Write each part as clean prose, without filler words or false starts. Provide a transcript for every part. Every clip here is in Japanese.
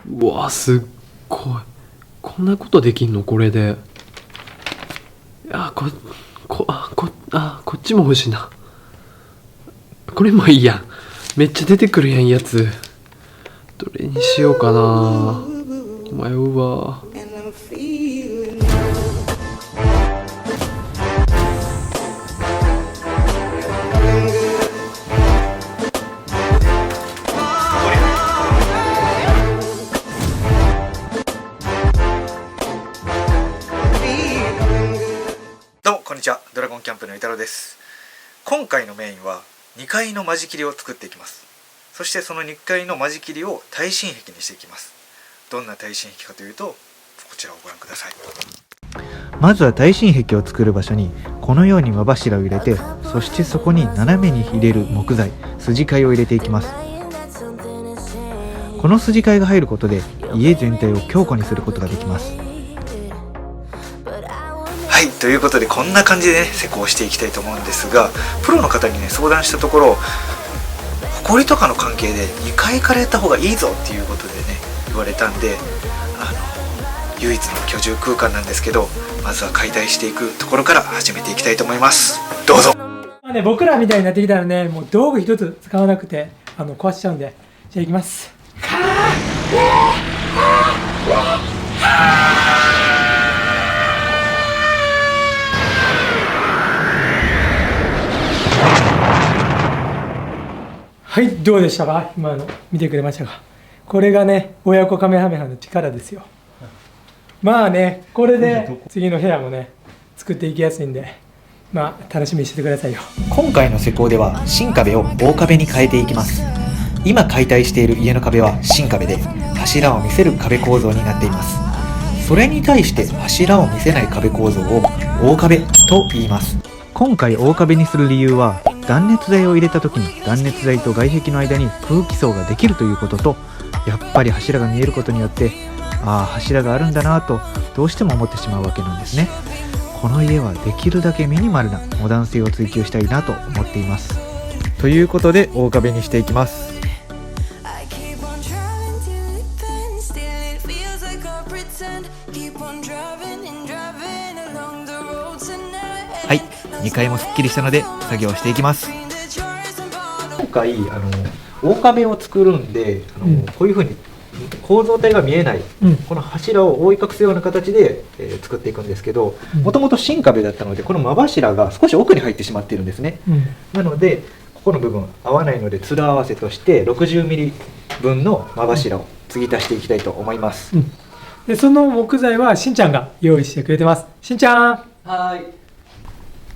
うわすっごい、こんなことできんのこれで。こっちも欲しいな。これもいいやん、めっちゃ出てくるやんやつ。どれにしようかな、迷うわ。どうもこんにちは、ドラゴンキャンプの伊太郎です。今回のメインは2階の間仕切りを作っていきます。そしてその2階の間仕切りを耐震壁にしていきます。どんな耐震壁かというと、こちらをご覧ください。まずは耐震壁を作る場所にこのように間柱を入れて、そしてそこに斜めに入れる木材、筋交いを入れていきます。この筋交いが入ることで家全体を強固にすることができます。はい、ということでこんな感じでね、施工していきたいと思うんですが、プロの方にね相談したところ、埃とかの関係で2階からやった方がいいぞっていうことでね言われたんで、唯一の居住空間なんですけど、まずは解体していくところから始めていきたいと思います。どうぞ。僕らみたいになってきたらね、もう道具一つ使わなくて壊しちゃうんで、じゃあいきます。はい、どうでしたか？今の見てくれましたか？これがね、親子カメハメハの力ですよ。まあね、これで次の部屋もね作っていきやすいんで、まあ楽しみにしててくださいよ。今回の施工では新壁を大壁に変えていきます。今解体している家の壁は新壁で、柱を見せる壁構造になっています。それに対して柱を見せない壁構造を大壁と言います。今回大壁にする理由は、断熱材を入れた時に断熱材と外壁の間に空気層ができるということと、やっぱり柱が見えることによって、柱があるんだなとどうしても思ってしまうわけなんですね。この家はできるだけミニマルなモダン性を追求したいなと思っています。ということで大壁にしていきます。はい、2階もすっきりしたので作業していきます。今回大壁を作るんで、こういう風に構造体が見えない、この柱を覆い隠すような形で、作っていくんですけど、もともと新壁だったのでこの間柱が少し奥に入ってしまっているんですね。なのでここの部分合わないので、つる合わせとして60ミリ分の間柱を継ぎ足していきたいと思います。でその木材はしんちゃんが用意してくれてます。しんちゃん。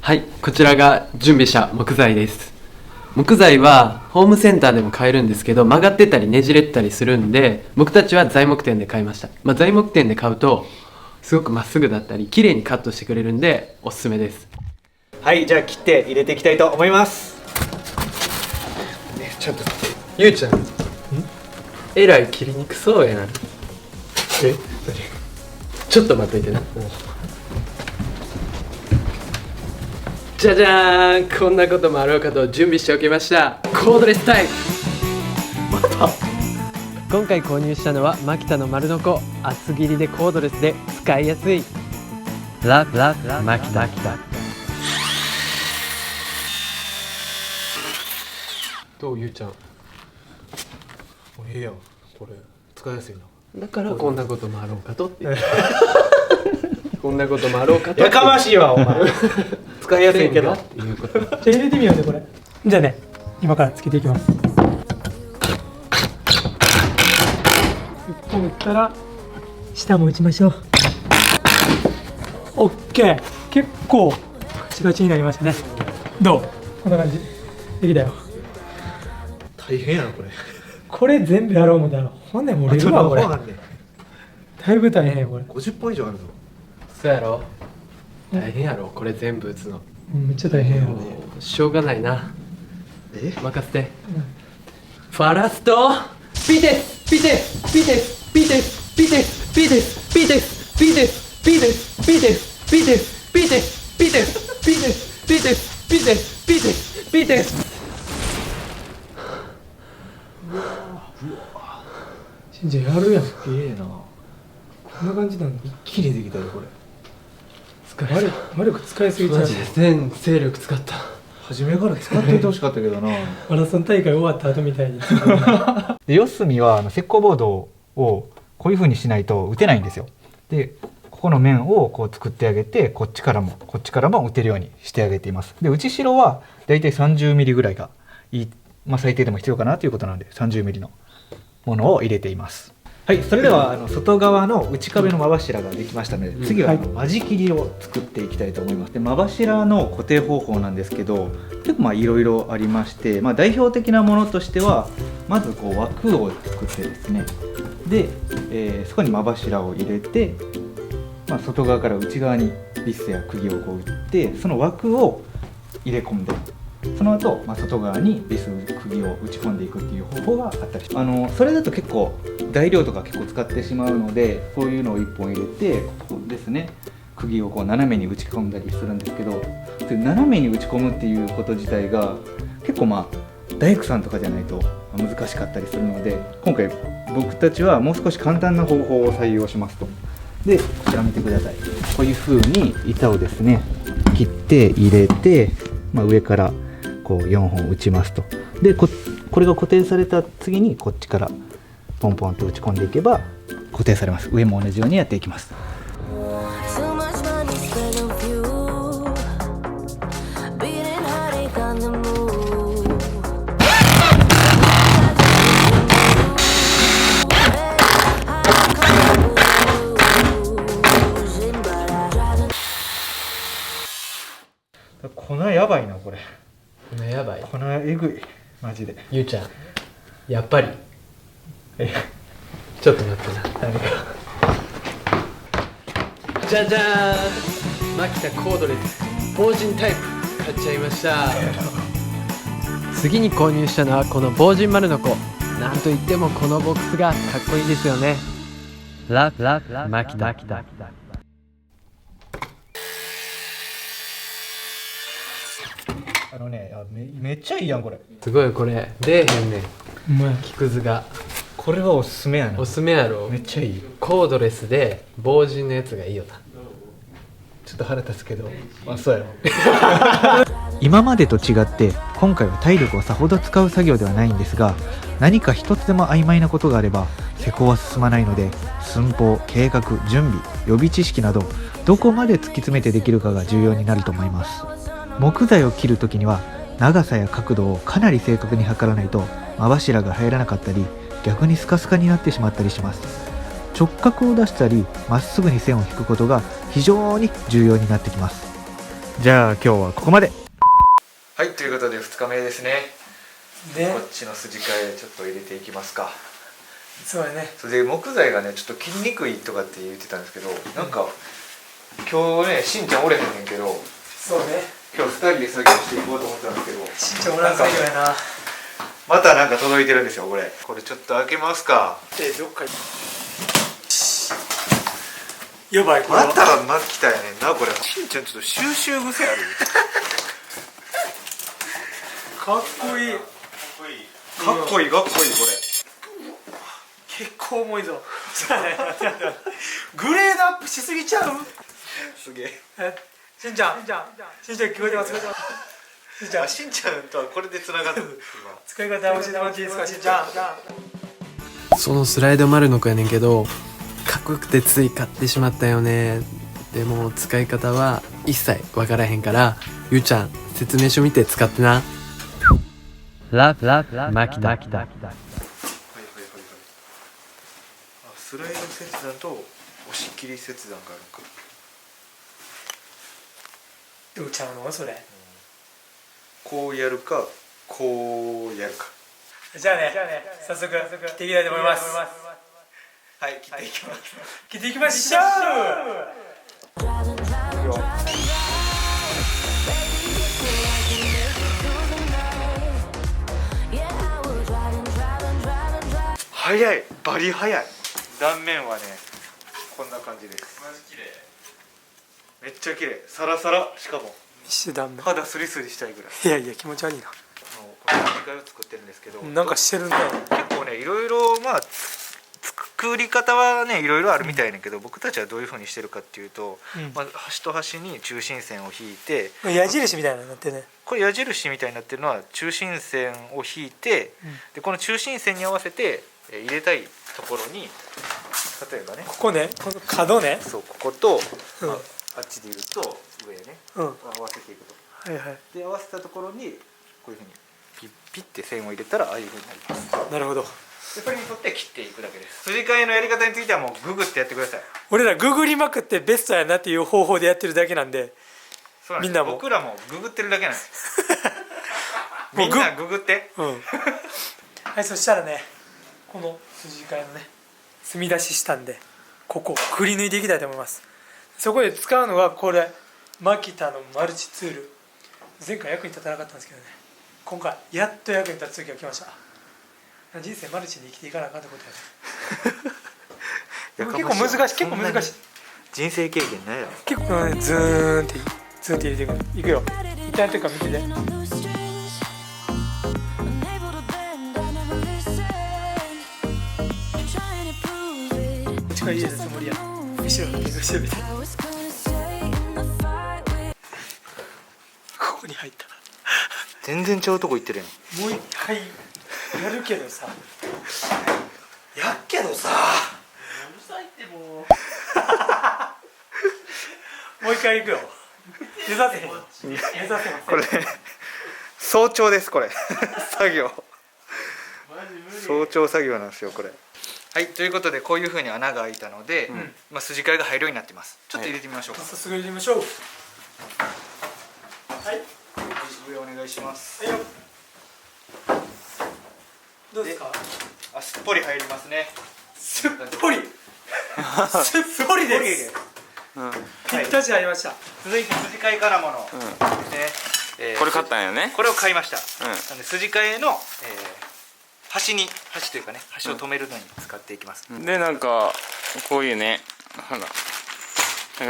はい、こちらが準備した木材です。木材はホームセンターでも買えるんですけど、曲がってたりねじれったりするんで、僕たちは材木店で買いました。材木店で買うとすごくまっすぐだったり綺麗にカットしてくれるんでおすすめです。はい、じゃあ切って入れていきたいと思います。ちょっと待って、ゆうちゃんえらい切りにくそうやな。ちょっと待っといてな。じゃじゃーん、こんなこともあろうかと準備しておきました。コードレスタイム。今回購入したのはマキタの丸ノコ、厚切りでコードレスで使いやすいマキタ。どうゆうちゃん。ええやん、これ使いやすいな。だからこんなこともあろうかとってこんなこともあろうかと。やかましいわお前。使いやすいけどっていうこと。じゃあ入れてみようね、これ。じゃあね、今からつけていきます。1本打ったら下も打ちましょう。オッケー。結構ガチガチになりましたね。どう？こんな感じできたよ。大変やなこれ。これ全部やろう思ったら骨折れるわこれ。だいぶ大変よこれ。50本以上あるぞ。そうやろ、大変やろこれ全部打つの。めっちゃ大変よ。しょうがないな。任せて。ファラストピテスピテスピテスピテスピテスピテスピテスピテスピテスピテスピテスピテスピテスピテスピテスピテスピテスピテス。しんちゃんやるやん。すげえな。こんな感じなんだ。一気にできたよこれ。魔力使いすぎちゃう。マジで全勢力使った。初めから使っていてほしかったけどな。マラソン大会終わった後みたいに。で四隅は石膏ボードをこういう風にしないと打てないんですよ。でここの面をこう作ってあげて、こっちからも打てるようにしてあげています。で内白はだいたい30ミリぐらいがいい、最低でも必要かなということなので30ミリのものを入れています。はい、それでは外側の内壁の間柱ができましたので、次は間仕切りを作っていきたいと思います。で間柱の固定方法なんですけど、結構いろいろありまして、代表的なものとしてはまずこう枠を作ってですね、で、そこに間柱を入れて、外側から内側にビスや釘をこう打って、その枠を入れ込んで、その後、外側にビス釘を打ち込んでいくっていう方法があったりします。それだと結構材料とか結構使ってしまうので、こういうのを1本入れて、ここですね、釘をこう斜めに打ち込んだりするんですけど、斜めに打ち込むっていうこと自体が結構大工さんとかじゃないと難しかったりするので、今回僕たちはもう少し簡単な方法を採用しますと。でこちら見てください。こういう風に板をですね切って入れて、上からこう4本打ちますと。でこれが固定された次にこっちからポンポンと打ち込んでいけば固定されます。上も同じようにやっていきます。粉やばいなこれ。粉やばい。粉えぐいマジで。ゆうちゃんやっぱりちょっと待ってな。何かじゃじゃーん、マキタコードレス防塵タイプ買っちゃいました。次に購入したのはこの防塵丸の子。なんといってもこのボックスがかっこいいですよね。マキタ。めっちゃいいやんこれ。すごい、これ出えへんねん、うまい。木くずが。これはおすすめやな。おすすめやろ。めっちゃいい。コードレスで防塵のやつがいいよな。ちょっと腹立つけど、そうやろ。今までと違って今回は体力をさほど使う作業ではないんですが、何か一つでも曖昧なことがあれば施工は進まないので、寸法、計画、準備、予備知識などどこまで突き詰めてできるかが重要になると思います。木材を切るときには長さや角度をかなり正確に測らないと間柱が入らなかったり、逆にスカスカになってしまったりします。直角を出したりまっすぐに線を引くことが非常に重要になってきます。じゃあ今日はここまで。はい、ということで2日目ですね。こっちの筋替えちょっと入れていきますか。そうやね。それで木材がねちょっと切りにくいとかって言ってたんですけど、なんか今日ねしんちゃんおれへんねんけど、そうね。今日2人で作業していこうと思ってたんですけど、しんちゃんおらん作業やな。またなんか届いてるんですよこれちょっと開けますか。どっかやばい、これまたマキタやねんなこれ。しんちゃんちょっと収集癖ある。かっこいい。かっこいいこれ。結構重いぞ。グレードアップしすぎちゃう。すげえ。しんちゃん聞こえてます。しんちゃんとはこれで繋がった。使い方教えてもらっていいですか、しんちゃん。そのスライド丸の子やねんけど、かっこよくてつい買ってしまったよね。でも使い方は一切わからへんから、ゆうちゃん説明書見て使ってな。マキタ。スライド切断と押し切り切断があるのか。どうちゃうのそれ。こうやるかこうやるか。じゃあね、早速切っていきたいと思います。はい、切っていきます。切っていきましょう。早い、バリ早い。断面はねこんな感じです。マジ綺麗。めっちゃ綺麗、サラサラ。しかも肌スリスリしたいぐらい。いや気持ち悪いな。この機械を作ってるんですけど、なんかしてるね。結構ねいろいろ作くくり方はねいろいろあるみたいだけど、僕たちはどういうふうにしてるかっていうと、うんまず端と端に中心線を引いて、矢印みたいなのになってね。これ矢印みたいになってるのは中心線を引いて、でこの中心線に合わせて入れたいところに、例えばね、ここね、この角ね。そうここと、うんまあ、あっちで言うと上ね、うん。合わせていくと。はいはい。で合わせたところにこういうふうにピッて線を入れたらああいうふうになります。なるほど。でそれに沿って切っていくだけです。筋交いのやり方についてはもうググってやってください。俺らググりまくってベストやなっていう方法でやってるだけなんで、そうなんです。みんなも僕らもググってるだけなんですもうみんなググってうん。はい、そしたらね、この筋交いのね、墨出ししたんで、ここくり抜いていきたいと思います。そこで使うのはこれ、マキタのマルチツール。前回役に立たなかったんですけどね、今回やっと役に立つ時が来ました。人生マルチに生きていかなあかんってことやね。結構難しい、結構難しい。人生経験ないやろ。結構ね、ズーンって入れていくの。いくよ。一旦やってるから見てて。力入れたつもりや。後ろ見て、後ろ見て。ここに入った。全然ちゃうとこ行ってるやん。もう一回やるけどさ。やっけどさ。うるさいってもう。もう一回行くよ。目指せへん。目指せへん。これ早朝ですこれ作業早朝作業なんですよこれ。はい、ということでこういう風に穴が開いたので、まあ、筋交いが入るようになってます。ちょっと入れてみましょうか。早速入れてみましょう。はい。上お願いします。はいよ。どうですか？あ、すっぽり入りますね。すっぽりすっぽりです。ぴったし入りました。続いて筋交い金物ですね。これ買ったんよね。これを買いました。うんなんで筋交いの、端というかね、端を止めるのに使っていきます。でなんかこういうね、ほらな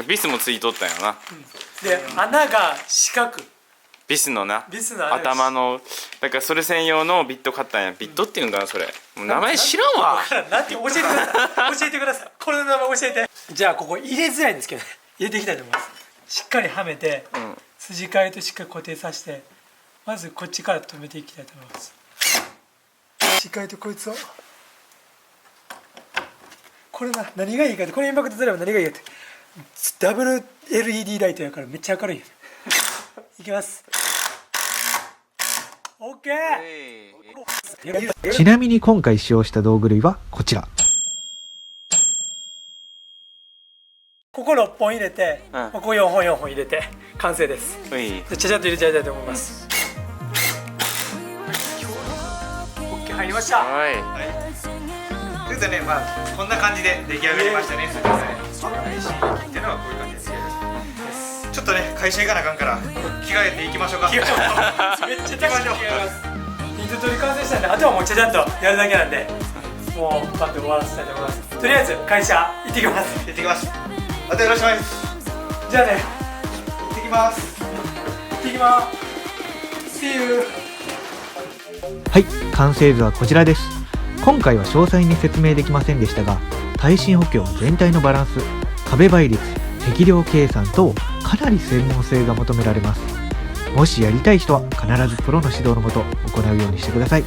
んかビスもついとったんよな。で、穴が四角。ビスのな、ビスの穴が頭の、だからそれ専用のビット買ったんや。ビットっていうんかな、それもう名前知らんわ。なんて教えてください。教えてください。これの名前教えて。じゃあここ入れづらいんですけどね、入れていきたいと思います。しっかりはめて、筋交いとしっかり固定させて、まずこっちから止めていきたいと思います。しっかりとこいつを、これな、何がいいかって、これインパクトずれば何がいいかって、ダブル LED ライトやからめっちゃ明るい。いきます。オッケー。ちなみに今回使用した道具類はこちら。ここ6本入れて、ここ4本入れて完成です。ういちゃちゃっと入れちゃいたいと思います。オッケー、入りました。はい。ということでね、まあこんな感じで出来上がりましたね。筋交いっていうのはこういう感じです。ちょっとね、会社行かなあかんから着替えていきましょうか。めっちゃ確かに着替えます。水取り完成したんで、あとはもうちゃちゃっとやるだけなんで、もうパッと終わらせたいと思います。とりあえず会社行ってきます。行ってきます。またよろしくお願いします。じゃあね、行ってきます。行ってきます。See you。はい、完成図はこちらです。今回は詳細に説明できませんでしたが、耐震補強全体のバランス、壁倍率、適量計算等かなり専門性が求められます。もしやりたい人は必ずプロの指導のもと行うようにしてください。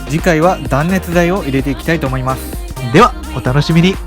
次回は断熱材を入れていきたいと思います。ではお楽しみに。